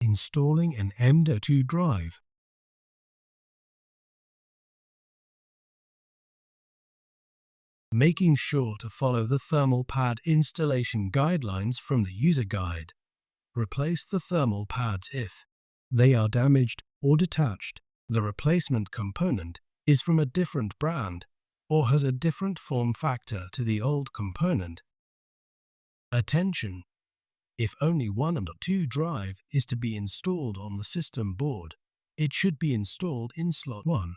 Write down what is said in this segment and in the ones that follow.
Installing an M.2 drive. Making sure to follow the thermal pad installation guidelines from the user guide. Replace the thermal pads if they are damaged or detached, the replacement component is from a different brand, or has a different form factor to the old component. Attention! If only one M.2 drive is to be installed on the system board, it should be installed in slot 1.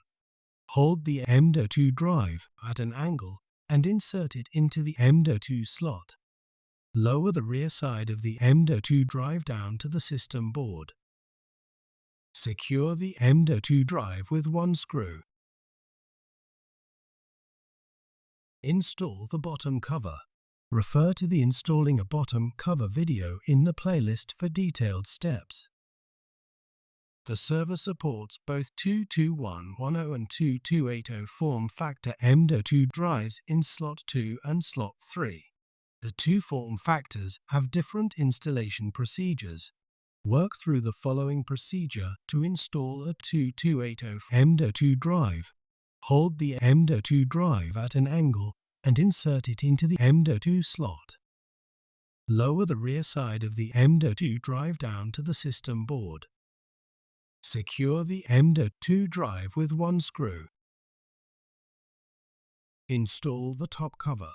Hold the M.2 drive at an angle and insert it into the M.2 slot. Lower the rear side of the M.2 drive down to the system board. Secure the M.2 drive with one screw. Install the bottom cover. Refer to the Installing a Bottom Cover video in the playlist for detailed steps. The server supports both 22110 and 22880 form factor M.2 drives in slot 2 and slot 3. The two form factors have different installation procedures. Work through the following procedure to install a 22880 M.2 drive. Hold the M.2 drive at an angle and insert it into the M.2 slot. Lower the rear side of the M.2 drive down to the system board. Secure the M.2 drive with one screw. Install the top cover.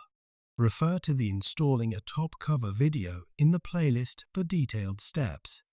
Refer to the Installing a Top Cover video in the playlist for detailed steps.